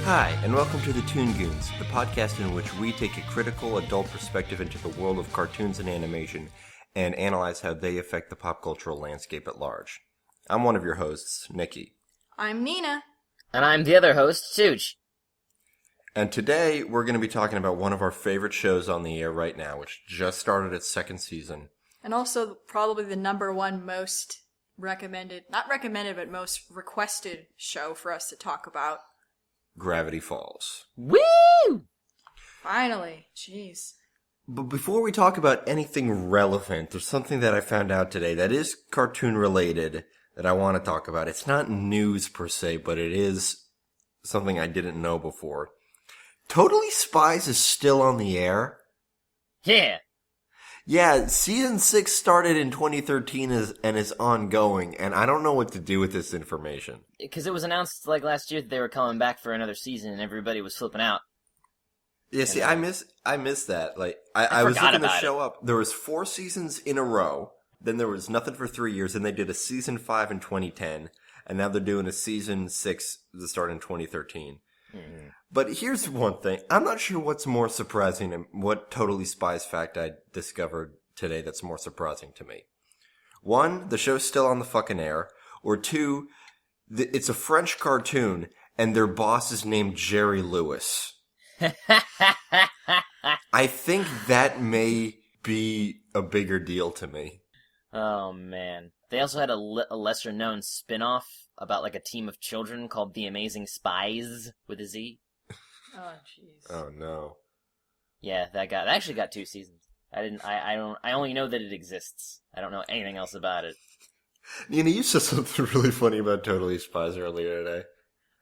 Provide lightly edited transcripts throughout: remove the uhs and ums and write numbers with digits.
Hi, and welcome to the Toon Goons, the podcast in which we take a critical adult perspective into the world of cartoons and animation and analyze how they affect the pop cultural landscape at large. I'm one of your hosts, Nikki. I'm Nina. And I'm the other host, Suj. And today we're going to be talking about one of our favorite shows on the air right now, which just started its second season. And also probably the number one most not recommended, but most requested show for us to talk about. Gravity Falls. Woo! Finally. Jeez. But before we talk about anything relevant, there's something that I found out today that is cartoon related that I want to talk about. It's not news per se, but it is something I didn't know before. Totally Spies is still on the air. Yeah. Yeah, season 6 started in 2013 and is ongoing, and I don't know what to do with this information. Because it was announced like last year that they were coming back for another season, and everybody was flipping out. Yeah, see, I miss that. Like, I was looking the show up. There was 4 seasons in a row. Then there was nothing for 3 years. Then they did a season 5 in 2010, and now they're doing a season 6 that started in 2013. Mm-hmm. But here's one thing. I'm not sure what's more surprising and what Totally Spies fact I discovered today that's more surprising to me. 1, the show's still on the fucking air. Or 2, it's a French cartoon, and their boss is named Jerry Lewis. I think that may be a bigger deal to me. Oh, man. They also had a lesser-known spin-off about like a team of children called The Amazing Spies with a Z. Oh, jeez. Oh, no. Yeah, that actually got 2 seasons. I only know that it exists. I don't know anything else about it. Nina, you said something really funny about Totally Spies earlier today.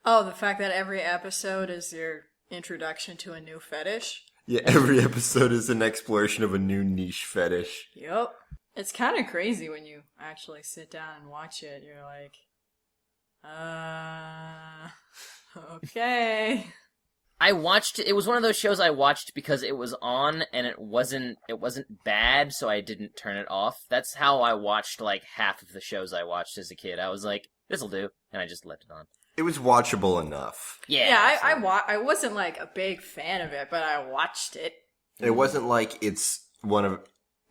Oh, the fact that every episode is your introduction to a new fetish? Yeah, every episode is an exploration of a new niche fetish. Yup. It's kind of crazy when you actually sit down and watch it. You're like, okay. It was one of those shows I watched because it was on and it wasn't bad, so I didn't turn it off. That's how I watched like half of the shows I watched as a kid. I was like, this'll do, and I just left it on. It was watchable enough. Yeah, I wasn't like a big fan of it, but I watched it. It wasn't like it's one of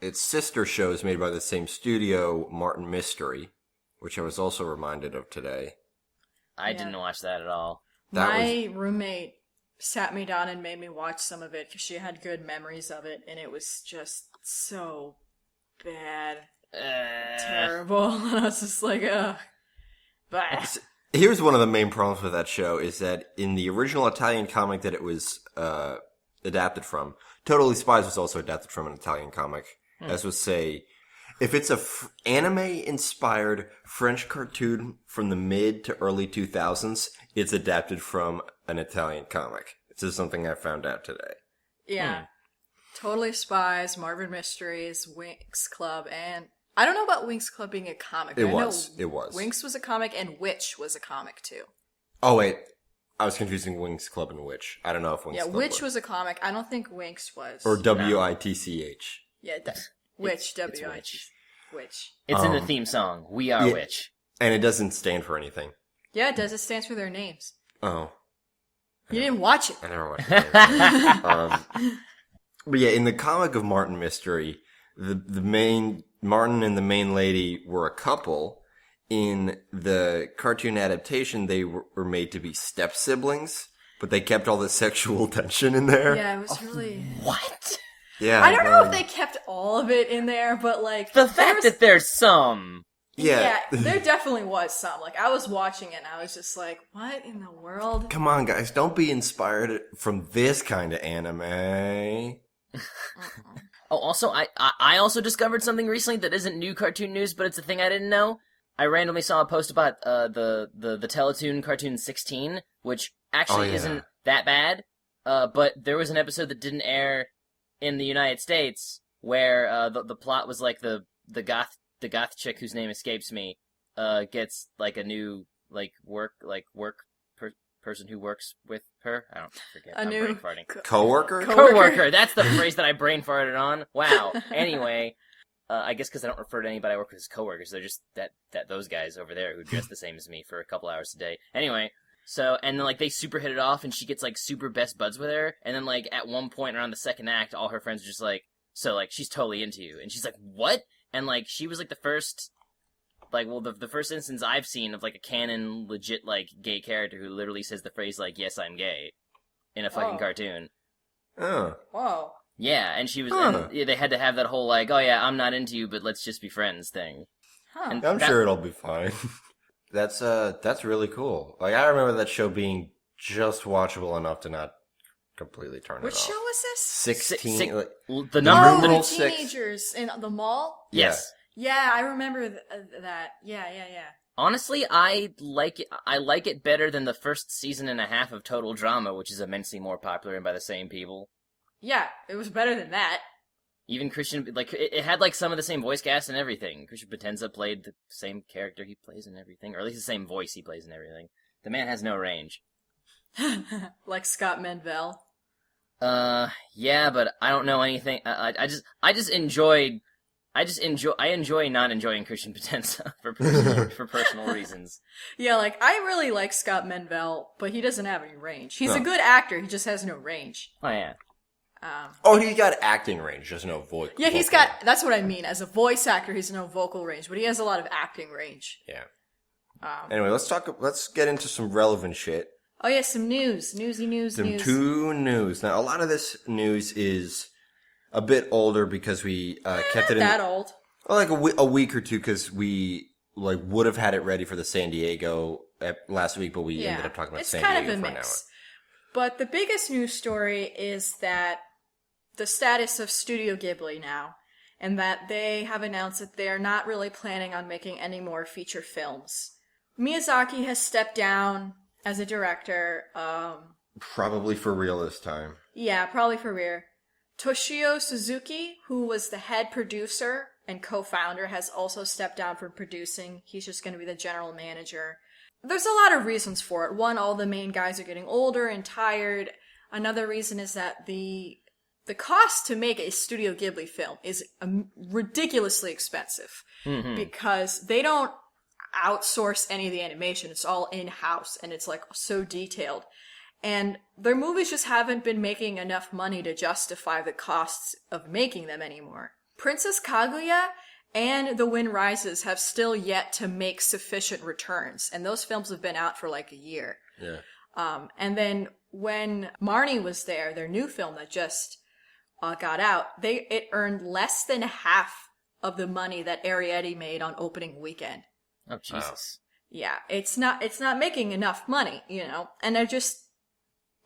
its sister shows made by the same studio, Martin Mystery, which I was also reminded of today. I didn't watch that at all. My roommate sat me down and made me watch some of it because she had good memories of it, and it was just so bad, terrible. And I was just like, ugh. But here's one of the main problems with that show is that in the original Italian comic that it was adapted from, Totally Spies was also adapted from an Italian comic. As would say, if it's a anime-inspired French cartoon from the mid to early 2000s, it's adapted from an Italian comic. This is something I found out today. Yeah. Totally Spies, Marvin Mysteries, Winx Club, and I don't know about Winx Club being a comic. It was. Winx was a comic, and Witch was a comic, too. Oh, wait. I was confusing Winx Club and Witch. I don't know if Winx Club Witch was a comic. I don't think Winx was. Or Witch. Yeah, Witch, W-I-T-C. Witch. It's in the theme song. We are Witch. And it doesn't stand for anything. Yeah, it does. It stands for their names. Oh. You didn't watch it. I never watched it. But yeah, in the comic of Martin Mystery, the main Martin and the main lady were a couple. In the cartoon adaptation, they were made to be step-siblings, but they kept all the sexual tension in there. Yeah, it was really... What? Yeah, I don't know if they kept all of it in there, but like... The fact that there's some... Yeah, there definitely was some. Like, I was watching it and I was just like, what in the world? Come on, guys, don't be inspired from this kind of anime. Oh, also, I also discovered something recently that isn't new cartoon news, but it's a thing I didn't know. I randomly saw a post about the Teletoon cartoon 16, which actually isn't that bad, but there was an episode that didn't air in the United States where the plot was like the goth chick whose name escapes me gets like a new person who works with her. I don't forget. I'm brain farting. Coworker. Coworker. That's the phrase that I brain farted on. Wow. Anyway, I guess because I don't refer to anybody I work with as coworkers. They're just those guys over there who dress the same as me for a couple hours a day. Anyway, So, and then, like, they super hit it off, and she gets, like, super best buds with her, and then, like, at one point around the second act, all her friends are just like, so, like, she's totally into you. And she's like, what? And, like, she was, like, the first, like, well, the first instance I've seen of, like, a canon, legit, like, gay character who literally says the phrase, like, yes, I'm gay, in a fucking cartoon. Oh. Whoa. Yeah, and she was, and they had to have that whole, like, oh yeah, I'm not into you, but let's just be friends thing. Huh. And I'm sure it'll be fine. That's really cool. Like, I remember that show being just watchable enough to not completely turn it off. Which show was this? 16. The number, the six. teenagers in the mall? yes. Yeah, I remember that. Yeah. Honestly, I like it better than the first season and a half of Total Drama, which is immensely more popular and by the same people. Yeah, it was better than that. Even Christian, like, it had, like, some of the same voice cast and everything. Christian Potenza played the same character he plays in everything, or at least the same voice he plays in everything. The man has no range. Like Scott Menville. Yeah, but I don't know anything. I enjoy not enjoying Christian Potenza for personal reasons. Yeah, like, I really like Scott Menville, but he doesn't have any range. He's a good actor, he just has no range. Oh, yeah. He got acting range, just no voice. Yeah, he's got, that's what I mean. As a voice actor, he's no vocal range, but he has a lot of acting range. Yeah. Anyway, let's get into some relevant shit. Oh yeah, some news. Some Toon news. Now, a lot of this news is a bit older because we kept it in... Not that old. Well, like a week or two, because we like would have had it ready for the San Diego last week, but we ended up talking about San Diego for an hour. It's kind of a mix. But the biggest news story is that the status of Studio Ghibli now, and that they have announced that they're not really planning on making any more feature films. Miyazaki has stepped down as a director. Probably for real this time. Yeah, probably for real. Toshio Suzuki, who was the head producer and co-founder, has also stepped down from producing. He's just going to be the general manager. There's a lot of reasons for it. One, all the main guys are getting older and tired. Another reason is that the cost to make a Studio Ghibli film is ridiculously expensive. Mm-hmm. Because they don't outsource any of the animation. It's all in-house, and it's like so detailed. And their movies just haven't been making enough money to justify the costs of making them anymore. Princess Kaguya and The Wind Rises have still yet to make sufficient returns, and those films have been out for like a year. Yeah. And then when Marnie was there, their new film that just got out, it earned less than half of the money that Eddy made on opening weekend. Oh, Jesus. Yeah, it's not making enough money, and they're just,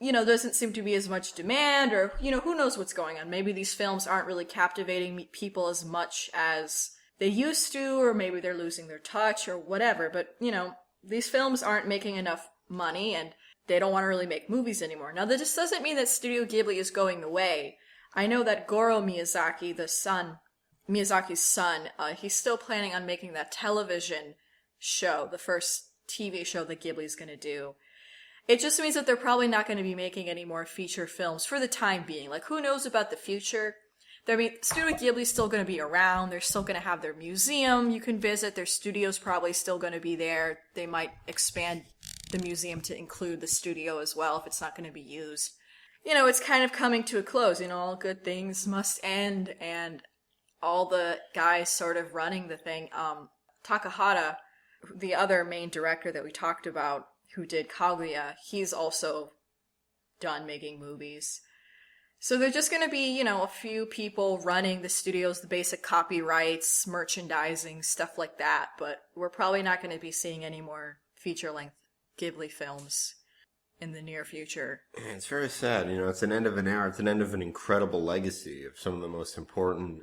doesn't seem to be as much demand, or, who knows what's going on. Maybe these films aren't really captivating people as much as they used to, or maybe they're losing their touch, or whatever. But, these films aren't making enough money, and they don't want to really make movies anymore. Now, that just doesn't mean that Studio Ghibli is going away. I know that Goro Miyazaki, Miyazaki's son, he's still planning on making that television show, the first TV show that Ghibli's going to do. It just means that they're probably not going to be making any more feature films for the time being. Like, who knows about the future? Studio Ghibli's still going to be around. They're still going to have their museum you can visit. Their studio's probably still going to be there. They might expand the museum to include the studio as well if it's not going to be used. It's kind of coming to a close. All good things must end, and all the guys sort of running the thing. Takahata, the other main director that we talked about, who did Kaguya, he's also done making movies. So there's just going to be, a few people running the studios, the basic copyrights, merchandising, stuff like that. But we're probably not going to be seeing any more feature-length Ghibli films in the near future. It's very sad. It's an end of an era. It's an end of an incredible legacy of some of the most important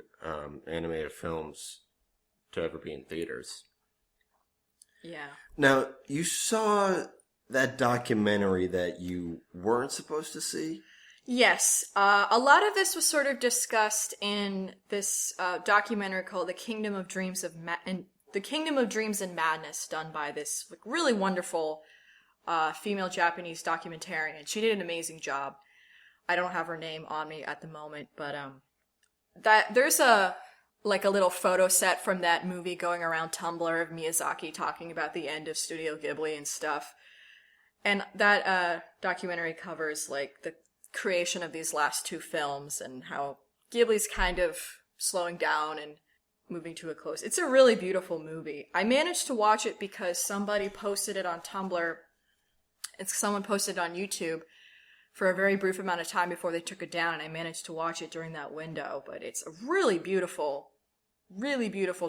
animated films to ever be in theaters. Yeah. Now, you saw that documentary that you weren't supposed to see? Yes. A lot of this was sort of discussed in this documentary called The Kingdom of Dreams and Madness, done by this really wonderful female Japanese documentarian. She did an amazing job. I don't have her name on me at the moment, but there's a little photo set from that movie going around Tumblr of Miyazaki talking about the end of Studio Ghibli and stuff. And that documentary covers, like, the creation of these last two films and how Ghibli's kind of slowing down and moving to a close. It's a really beautiful movie. I managed to watch it because somebody posted it on Tumblr. Someone posted it on YouTube for a very brief amount of time before they took it down, and I managed to watch it during that window. But it's a really beautiful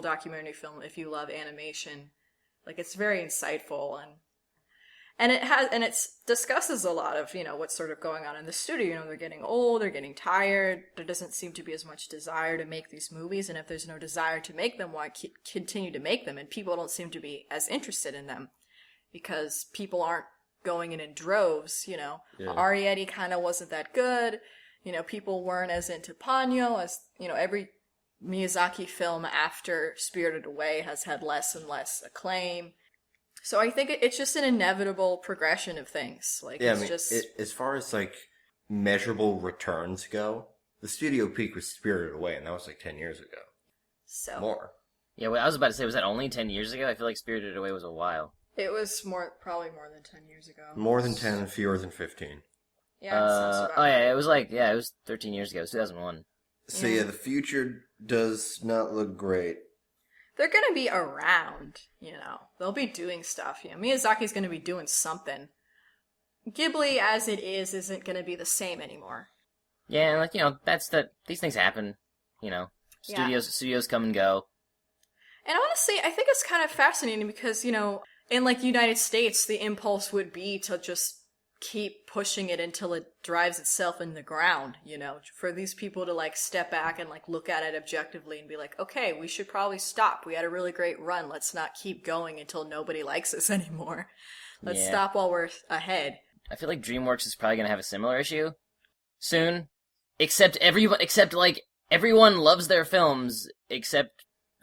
documentary film if you love animation. Like, it's very insightful, and it discusses a lot of, what's sort of going on in the studio. They're getting old, they're getting tired. There doesn't seem to be as much desire to make these movies, and if there's no desire to make them, why continue to make them? And people don't seem to be as interested in them because people aren't going in droves. Yeah. Eddy kind of wasn't that good. People weren't as into Ponyo as, every Miyazaki film after Spirited Away has had less and less acclaim. So I think it's just an inevitable progression of things. Like, yeah, just as far as like measurable returns go, the studio peak was Spirited Away, and that was like 10 years ago. So More. Yeah, well, I was about to say, was that only 10 years ago? I feel like Spirited Away was a while. it was probably more than 10 years ago. More than 10 and fewer than 15. Yeah. It sounds about oh yeah, right. it was 13 years ago. It was 2001. So yeah, the future does not look great. They're gonna be around, They'll be doing stuff, Miyazaki's gonna be doing something. Ghibli, as it is, isn't gonna be the same anymore. Yeah, like, these things happen, Studios come and go. And honestly, I think it's kind of fascinating because, in, like, United States, the impulse would be to just keep pushing it until it drives itself in the ground, for these people to, like, step back and, like, look at it objectively and be like, okay, we should probably stop. We had a really great run. Let's not keep going until nobody likes us anymore. Let's stop while we're ahead. I feel like DreamWorks is probably gonna have a similar issue soon. Except like everyone loves their films,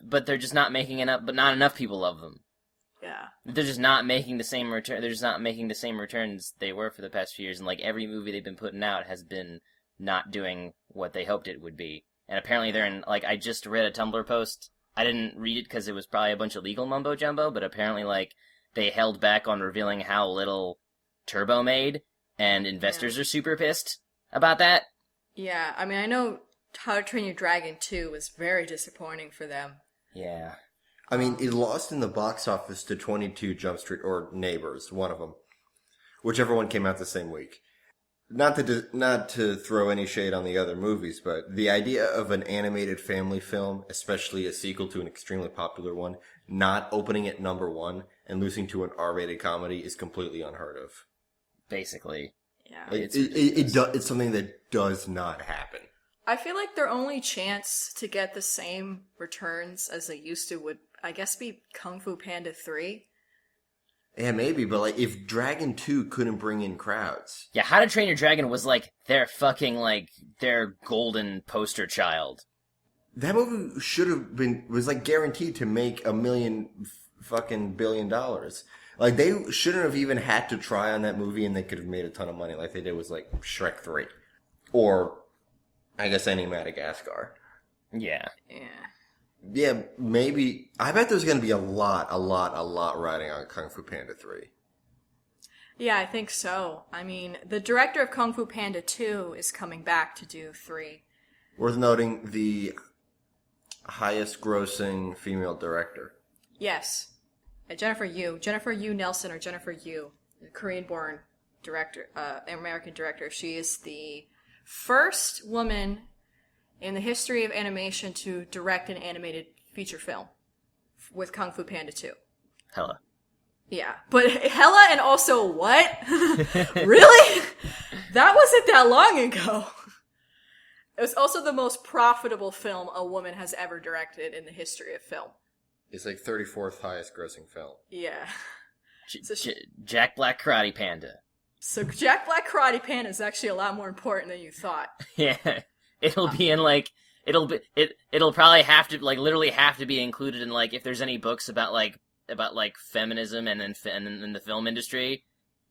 but they're just not making enough. But not enough people love them. Yeah, They're just not making the same return. They're just not making the same returns they were for the past few years. And like every movie they've been putting out has been not doing what they hoped it would be. And apparently they're in, like, I just read a Tumblr post. I didn't read it because it was probably a bunch of legal mumbo jumbo. But apparently, like, they held back on revealing how little Turbo made, and investors are super pissed about that. Yeah, I mean, I know How to Train Your Dragon 2 was very disappointing for them. Yeah. I mean, it lost in the box office to 22 Jump Street, or Neighbors, one of them. Whichever one came out the same week. Not to throw any shade on the other movies, but the idea of an animated family film, especially a sequel to an extremely popular one, not opening at number one and losing to an R-rated comedy is completely unheard of. Basically. Yeah. It's something that does not happen. I feel like their only chance to get the same returns as they used to would, I guess, be Kung Fu Panda 3. Yeah, maybe, but like if Dragon 2 couldn't bring in crowds. Yeah, How to Train Your Dragon was like their fucking, like, their golden poster child. That movie was like guaranteed to make $1 billion. Like, they shouldn't have even had to try on that movie, and they could have made a ton of money like they did with, like, Shrek 3. Or, I guess, any Madagascar. Yeah. Yeah. Yeah, maybe. I bet there's going to be a lot riding on Kung Fu Panda 3. Yeah, I think so. I mean, the director of Kung Fu Panda 2 is coming back to do 3. Worth noting, the highest grossing female director. Yes. Jennifer Yu Nelson, or Jennifer Yu, the Korean-born director, American director. She is the first woman in the history of animation to direct an animated feature film with Kung Fu Panda 2. Hella. Yeah, but hella and also what? Really? That wasn't that long ago. It was also the most profitable film a woman has ever directed in the history of film. It's like 34th highest grossing film. Yeah. Jack Black Karate Panda. So Jack Black Karate Panda is actually a lot more important than you thought. Yeah. It'll be in, like, it'll probably have to, like, literally have to be included in, like, if there's any books about feminism and then the film industry,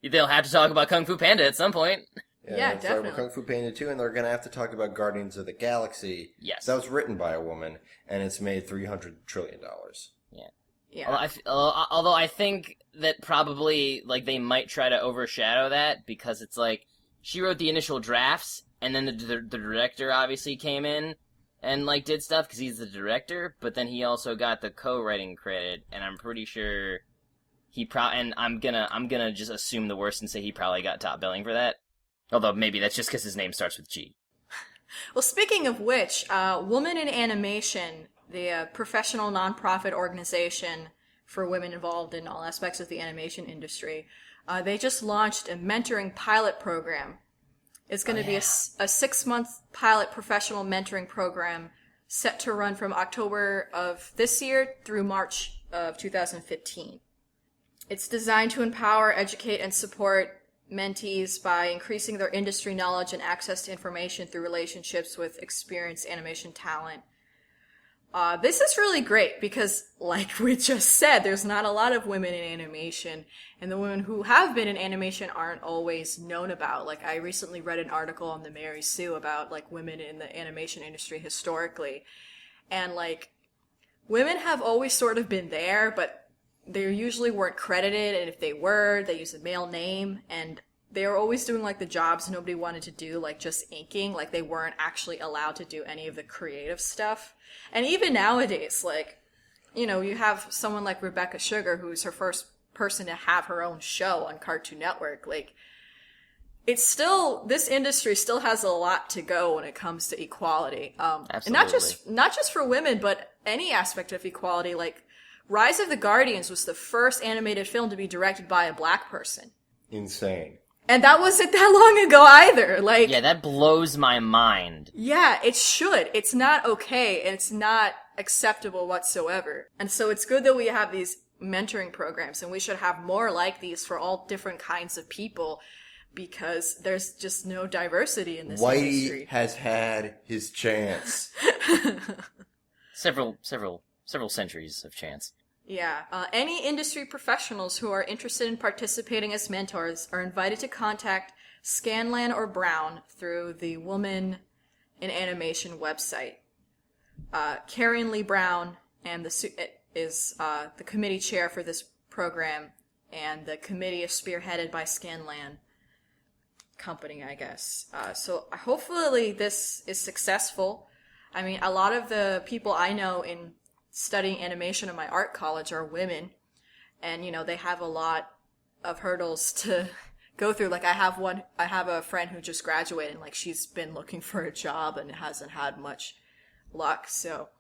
they'll have to talk about Kung Fu Panda at some point. Yeah, definitely. Kung Fu Panda 2, and they're going to have to talk about Guardians of the Galaxy. Yes. That was written by a woman, and it's made $300 trillion. Yeah. Yeah. Although I think that probably, like, they might try to overshadow that, because it's like, she wrote the initial drafts, and then the director obviously came in and, like, did stuff, because he's the director, but then he also got the co-writing credit, and I'm pretty sure and I'm gonna just assume the worst and say he probably got top billing for that. Although maybe that's just because his name starts with G. Well, speaking of which, Woman in Animation, the professional nonprofit organization for women involved in all aspects of the animation industry, they just launched a mentoring pilot program. It's going to be a 6-month pilot professional mentoring program set to run from October of this year through March of 2015. It's designed to empower, educate, and support mentees by increasing their industry knowledge and access to information through relationships with experienced animation talent. This is really great because, like we just said, there's not a lot of women in animation, and the women who have been in animation aren't always known about. Like, I recently read an article on the Mary Sue about, like, women in the animation industry historically, and, like, women have always sort of been there, but they usually weren't credited, and if they were, they used a male name, and they were always doing, like, the jobs nobody wanted to do, like just inking. Like, they weren't actually allowed to do any of the creative stuff. And even nowadays, like, you know, you have someone like Rebecca Sugar, who's her first person to have her own show on Cartoon Network. Like, it's still, this industry still has a lot to go when it comes to equality. Absolutely. And not just for women, but any aspect of equality. Like, Rise of the Guardians was the first animated film to be directed by a black person. Insane. And that wasn't that long ago either. Like, yeah, that blows my mind. Yeah, it should. It's not okay, and it's not acceptable whatsoever. And so it's good that we have these mentoring programs, and we should have more like these for all different kinds of people, because there's just no diversity in this industry. Whitey has had his chance. Several centuries of chance. Yeah. Any industry professionals who are interested in participating as mentors are invited to contact Scanlan or Brown through the Woman in Animation website. Karen Lee Brown is the committee chair for this program, and the committee is spearheaded by Scanlan Company, I guess. So hopefully this is successful. I mean, a lot of the people I know in studying animation in my art college are women, and, you know, they have a lot of hurdles to go through. Like, I have a friend who just graduated, and, like, she's been looking for a job and hasn't had much luck. So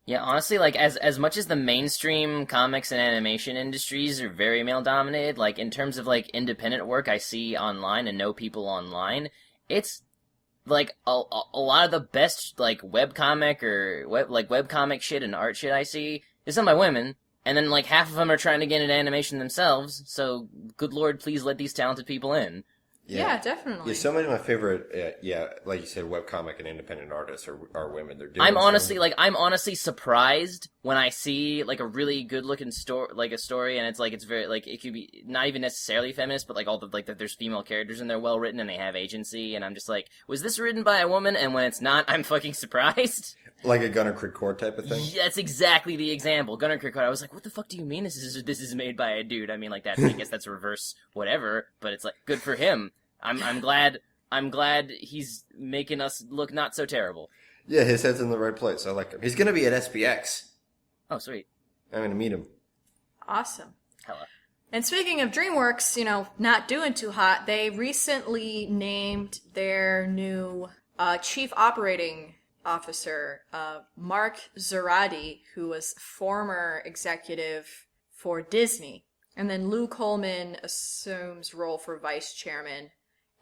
yeah, honestly, like, as much as the mainstream comics and animation industries are very male dominated, like, in terms of, like, independent work I see online and know people online, it's like a lot of the best, like, webcomic or webcomic shit and art shit I see is done by women, and then, like, half of them are trying to get into animation themselves. So good lord, please let these talented people in. Yeah, definitely. Yeah, so many of my favorite, like you said, webcomic and independent artists are women. They're doing. I'm honestly surprised when I see, like, a really good looking story, like a story, and it's very, like, it could be not even necessarily feminist, but, like, all the, like, that there's female characters and they're well written and they have agency, and I'm just like, was this written by a woman? And when it's not, I'm fucking surprised. Like a Gunnar Crickcore type of thing? Yeah, that's exactly the example. Gunnar Crickcore, I was like, what the fuck do you mean this is made by a dude? I mean, like, I guess that's reverse whatever, but it's like, good for him. I'm glad he's making us look not so terrible. Yeah, his head's in the right place. I like him. He's gonna be at SPX. Oh, sweet. I'm gonna meet him. Awesome. Hella. And speaking of DreamWorks, you know, not doing too hot, they recently named their new chief operating officer, Mark Zoradi, who was former executive for Disney. And then Lou Coleman assumes role for vice chairman,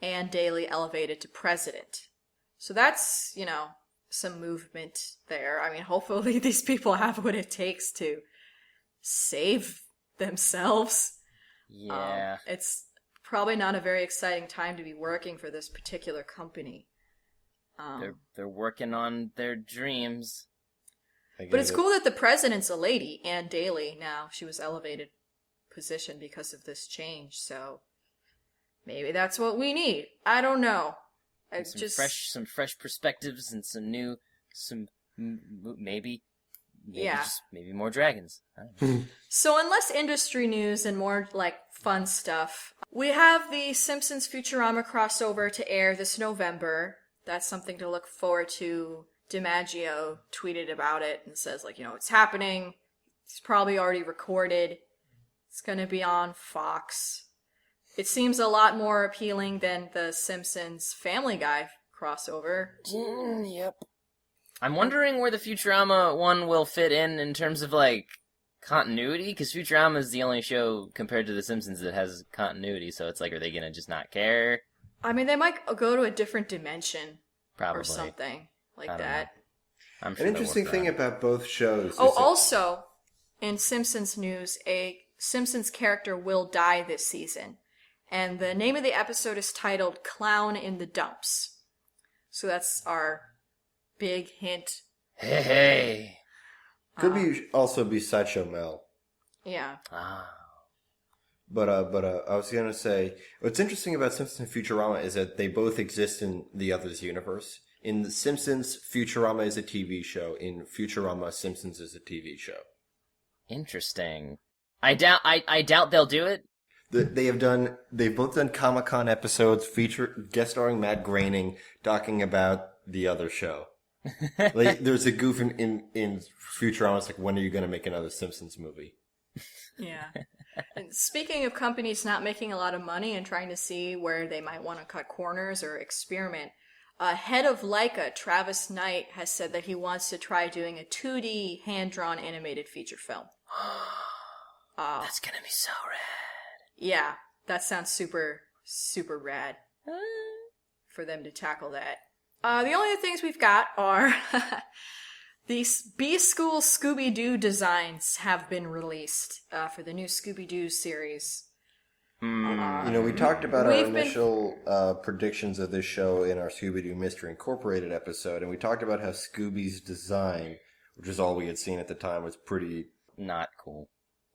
and Daly elevated to president. So that's, you know, some movement there. I mean, hopefully these people have what it takes to save themselves. Yeah. It's probably not a very exciting time to be working for this particular company. They're working on their dreams. But it's cool that the president's a lady, Ann Daly, now. She was elevated position because of this change, so maybe that's what we need. I don't know. Some fresh perspectives and maybe maybe more dragons. I don't know. So in less industry news and more, like, fun stuff, we have the Simpsons Futurama crossover to air this November. That's something to look forward to. DiMaggio tweeted about it and says, like, it's happening. It's probably already recorded. It's going to be on Fox. It seems a lot more appealing than the Simpsons Family Guy crossover. Yep. I'm wondering where the Futurama one will fit in terms of, like, continuity, because Futurama is the only show compared to The Simpsons that has continuity, so it's like, are they gonna just not care? I mean, they might go to a different dimension. Probably. Or something like that. I'm sure An interesting thing about both shows is also, in Simpsons news, a Simpsons character will die this season. And the name of the episode is titled Clown in the Dumps. So that's our big hint. Hey. Could also be Sideshow Mel. Yeah. But I was gonna say, what's interesting about Simpsons and Futurama is that they both exist in the other's universe. In The Simpsons, Futurama is a TV show. In Futurama, Simpsons is a TV show. Interesting. I doubt they'll do it. They've both done Comic-Con episodes guest starring Matt Groening talking about the other show. Like, there's a goof in Futurama. It's like, when are you going to make another Simpsons movie? Yeah. And speaking of companies not making a lot of money and trying to see where they might want to cut corners or experiment, head of Leica, Travis Knight, has said that he wants to try doing a 2D hand-drawn animated feature film. That's gonna be so rad. Yeah, that sounds super, super rad for them to tackle that. The only other things we've got are these B-School Scooby-Doo designs have been released for the new Scooby-Doo series. We talked about our initial predictions of this show in our Scooby-Doo Mystery Incorporated episode, and we talked about how Scooby's design, which is all we had seen at the time, was pretty... not cool.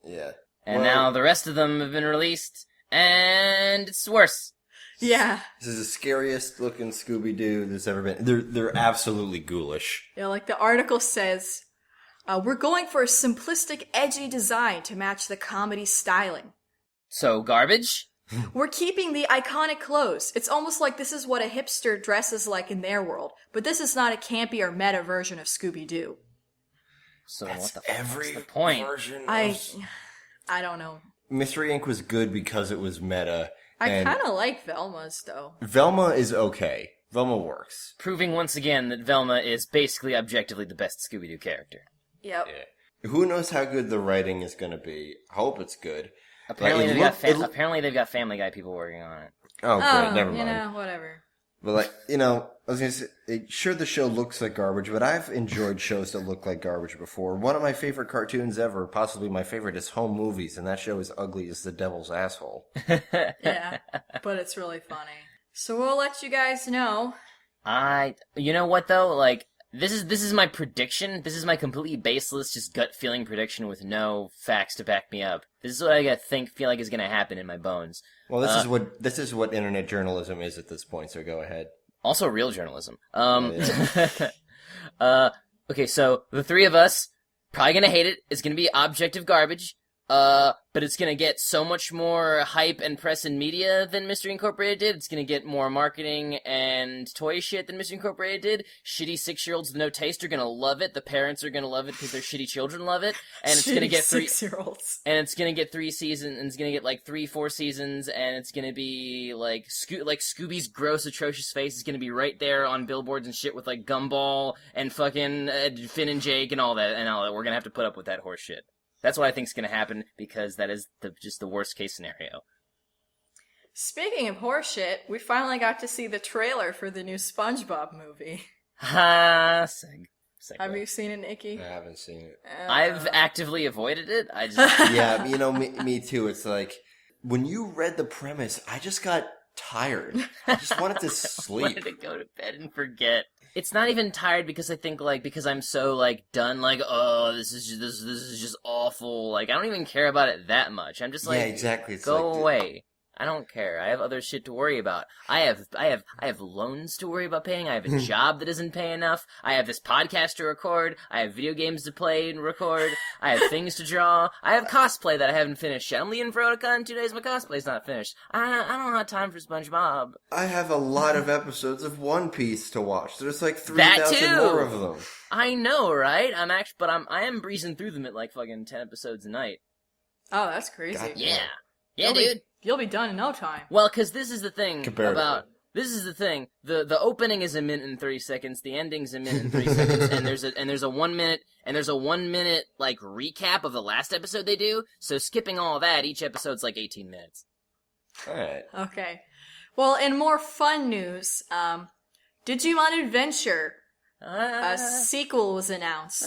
Yeah. And now the rest of them have been released, and it's worse. Yeah. This is the scariest looking Scooby-Doo that's ever been. They're absolutely ghoulish. Yeah, like the article says, we're going for a simplistic, edgy design to match the comedy styling. So, garbage? We're keeping the iconic clothes. It's almost like this is what a hipster dresses like in their world, but this is not a campy or meta version of Scooby-Doo. So That's what's every the point? version of... I don't know. Mystery Inc. was good because it was meta. I kind of like Velma's, though. Velma is okay. Velma works. Proving once again that Velma is basically objectively the best Scooby-Doo character. Yep. Yeah. Who knows how good the writing is going to be? I hope it's good. Apparently, they've got Family Guy people working on it. Oh, good. Never mind. Whatever. But, I was going to say, sure, the show looks like garbage, but I've enjoyed shows that look like garbage before. One of my favorite cartoons ever, possibly my favorite, is Home Movies, and that show is ugly as the devil's asshole. Yeah, but it's really funny. So we'll let you guys know. You know what, though? Like, this is my prediction. This is my completely baseless, just gut feeling prediction with no facts to back me up. This is what I feel like is going to happen in my bones. Well, this is what internet journalism is at this point. So go ahead. Also, real journalism. Okay, so the three of us probably going to hate it. It's going to be objective garbage. But it's gonna get so much more hype and press and media than Mystery Incorporated did. It's gonna get more marketing and toy shit than Mystery Incorporated did. Shitty 6-year-olds with no taste are gonna love it. The parents are gonna love it because their shitty children love it. And it's gonna get 6-year-olds. And it's gonna get 3 seasons, and it's gonna get like 3-4 seasons, and it's gonna be like Scooby's gross, atrocious face is gonna be right there on billboards and shit with like Gumball and fucking Finn and Jake and all that. We're gonna have to put up with that horse shit. That's what I think is going to happen, because that is just the worst case scenario. Speaking of horseshit, we finally got to see the trailer for the new SpongeBob movie. Ha! Have you seen it, Nikki? I haven't seen it. I've actively avoided it. Yeah, me too. It's like, when you read the premise, I just got tired. I just wanted to sleep. I wanted to go to bed and forget. It's not even tired because I think, because I'm so, done, this is just awful. I don't even care about it that much. I'm just yeah, exactly. It's go away. I don't care. I have other shit to worry about. I have loans to worry about paying. I have a job that doesn't pay enough. I have this podcast to record. I have video games to play and record. I have things to draw. I have cosplay that I haven't finished yet. I'm leaving for Otakon in 2 days. My cosplay's not finished. I don't have time for SpongeBob. I have a lot of episodes of One Piece to watch. There's like 3,000 more of them. I know, right? I am breezing through them at like fucking 10 episodes a night. Oh, that's crazy. God, Yeah. Yeah, dude. You'll be done in no time. Well, because this is the thing Comparatively. This is the thing. The opening is 1 minute and 30 seconds. The ending's 1 minute and 3 seconds. And there's a 1 minute like recap of the last episode they do. So skipping all that, each episode's like 18 minutes. Alright. Okay. Well, in more fun news, Digimon Adventure, a sequel was announced.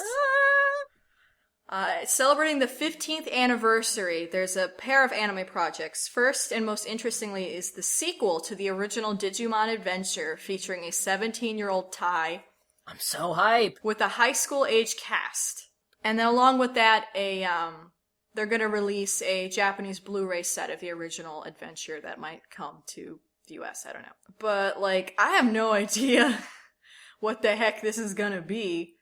Celebrating the 15th anniversary, there's a pair of anime projects. First, and most interestingly, is the sequel to the original Digimon Adventure, featuring a 17-year-old Tai. I'm so hype. With a high school age cast. And then along with that, they're gonna release a Japanese Blu-ray set of the original adventure that might come to the US, I don't know. But, like, I have no idea what the heck this is gonna be.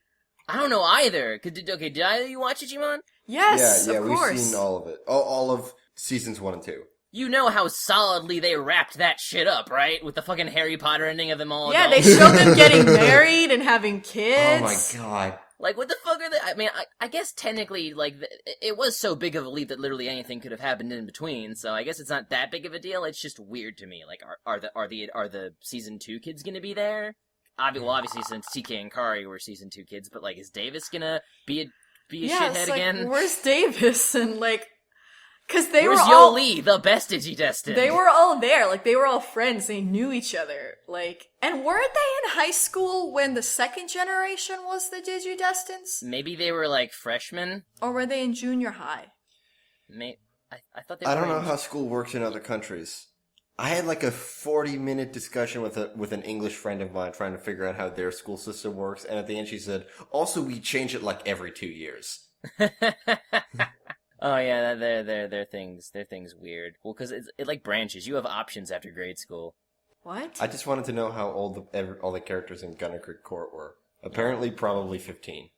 I don't know either. Did either of you watch Digimon? Yes, yeah, of course. we've seen all of it. All of seasons 1 and 2. You know how solidly they wrapped that shit up, right? With the fucking Harry Potter ending of them all. Yeah, adults. they show them getting married and having kids. Oh my god. Like, what the fuck are they? I mean, I guess technically, like, it was so big of a leap that literally anything could have happened in between. So I guess it's not that big of a deal. It's just weird to me. Like, are the season 2 kids gonna be there? Obviously, since TK and Kari were season 2 kids, but like, is Davis gonna be a shithead again? Where's Davis? And like, cause they Where's were all Yoli, the best Digidestined? They were all there. Like, they were all friends. They knew each other. Like, and weren't they in high school when the second generation was the Digidestins? Maybe they were like freshmen, or were they in junior high? I thought they were. I don't know how school works in other countries. I had like a 40-minute discussion with an English friend of mine trying to figure out how their school system works, and at the end she said, also we change it like every 2 years. Oh yeah, their things weird. Well, because it like branches. You have options after grade school. What? I just wanted to know how old all the characters in Gunner Creek Court were. Apparently probably 15.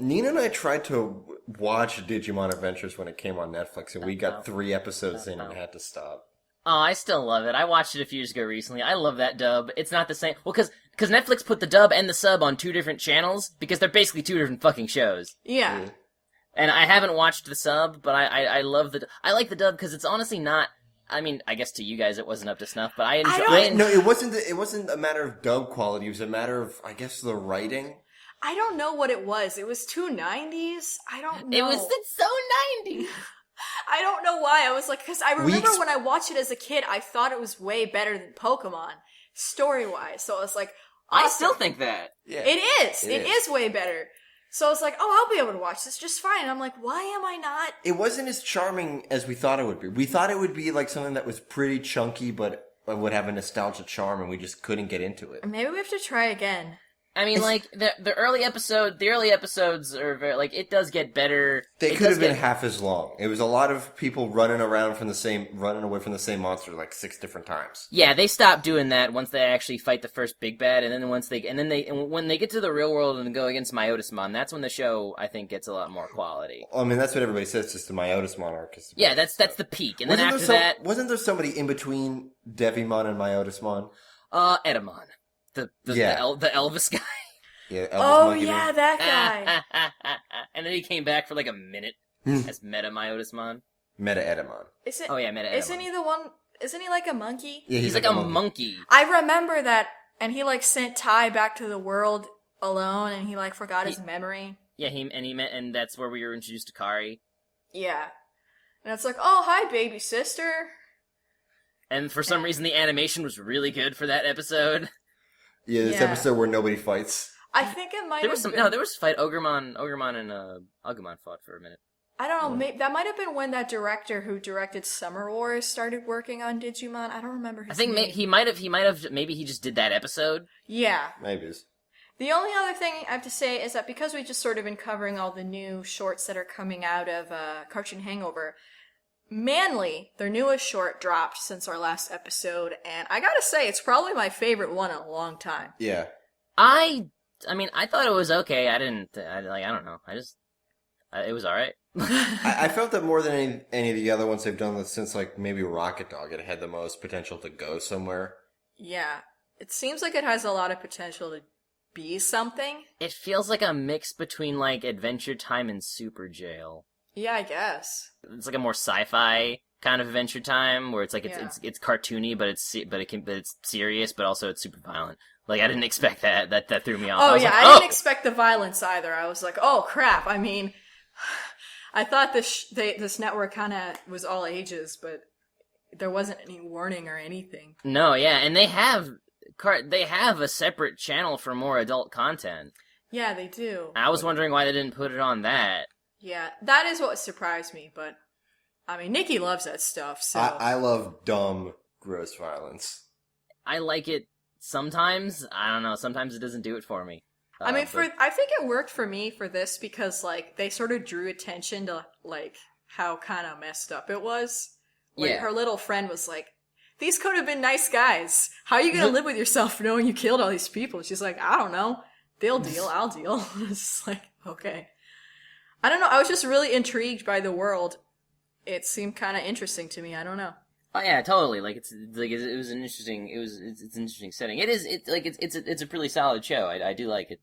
Nina and I tried to watch Digimon Adventures when it came on Netflix, and we got 3 episodes in and had to stop. Oh, I still love it. I watched it a few years ago recently. I love that dub. It's not the same. Well, because Netflix put the dub and the sub on 2 different channels, because they're basically 2 different fucking shows. Yeah. And I haven't watched the sub, but I love I like the dub because it's honestly not. I mean, I guess to you guys it wasn't up to snuff, but I enjoy. No, it wasn't a matter of dub quality. It was a matter of, I guess, the writing. I don't know what it was. It was too 90s. I don't know. It's so 90s. I don't know why. I was like, because I remember when I watched it as a kid, I thought it was way better than Pokemon, story-wise. So I was like, awesome. I still think that. Yeah. It is way better. So I was like, oh, I'll be able to watch this just fine. And I'm like, why am I not? It wasn't as charming as we thought it would be. We thought it would be like something that was pretty chunky, but would have a nostalgia charm, and we just couldn't get into it. Maybe we have to try again. I mean, like, the early episodes are very, like, it does get better. They could have been half as long. It was a lot of people running away from the same monster like 6 different times. Yeah, they stopped doing that once they actually fight the first big bad, and then when they get to the real world and go against Myotismon, that's when the show, I think, gets a lot more quality. I mean, that's what everybody says, just the Myotismon arc. Yeah, that's the peak, and then after that... Wasn't there somebody in between Devimon and Myotismon? Eddamon. The Elvis guy. Yeah, Elvis that guy. And then he came back for like a minute as Meta Myotismon. Meta Edamon. Oh yeah, Meta Edamon. Isn't he like a monkey? Yeah, he's like a monkey. I remember that, and he like sent Tai back to the world alone, and he like forgot his memory. Yeah, and that's where we were introduced to Kari. Yeah. And it's like, oh, hi, baby sister. And for some reason, the animation was really good for that episode. Yeah, this episode where nobody fights. I think it might have been... No, there was a fight. Ogremon and Agumon fought for a minute. I don't know, that might have been when that director who directed Summer Wars started working on Digimon. I don't remember his name. I think he might have, maybe he just did that episode. Yeah. Maybe. The only other thing I have to say is that because we've just sort of been covering all the new shorts that are coming out of Cartoon Hangover, Manly, their newest short, dropped since our last episode, and I gotta say, it's probably my favorite one in a long time. Yeah. I mean, I thought it was okay. I don't know. It was alright. I felt that more than any of the other ones they've done since, like, maybe Rocket Dog, it had the most potential to go somewhere. Yeah. It seems like it has a lot of potential to be something. It feels like a mix between, like, Adventure Time and Super Jail. Yeah, I guess. It's like a more sci-fi kind of Adventure Time, where it's like, it's cartoony, but it's serious, but also it's super violent. Like, I didn't expect that. That threw me off. Oh, I didn't expect the violence either. I was like, oh, crap. I mean, I thought this network kind of was all ages, but there wasn't any warning or anything. No, yeah, and they have a separate channel for more adult content. Yeah, they do. I was wondering why they didn't put it on that. Yeah, that is what surprised me, but, I mean, Nikki loves that stuff, so... I love dumb, gross violence. I like it sometimes. I don't know, sometimes it doesn't do it for me. I mean, I think it worked for me for this because, like, they sort of drew attention to, like, how kind of messed up it was. Like, her little friend was like, these could have been nice guys. How are you going to live with yourself knowing you killed all these people? She's like, I don't know. They'll deal, I'll deal. It's just like, okay. I don't know, I was just really intrigued by the world. It seemed kind of interesting to me, I don't know. Oh yeah, totally. Like it was an interesting. It's an interesting setting. It's a pretty solid show. I do like it.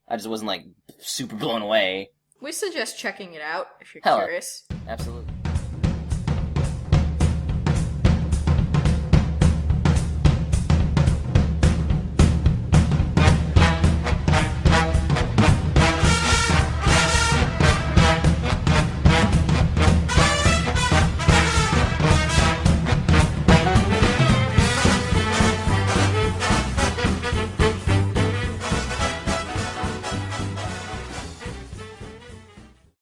I just wasn't like super blown away. We suggest checking it out if you're Hell, curious. Absolutely.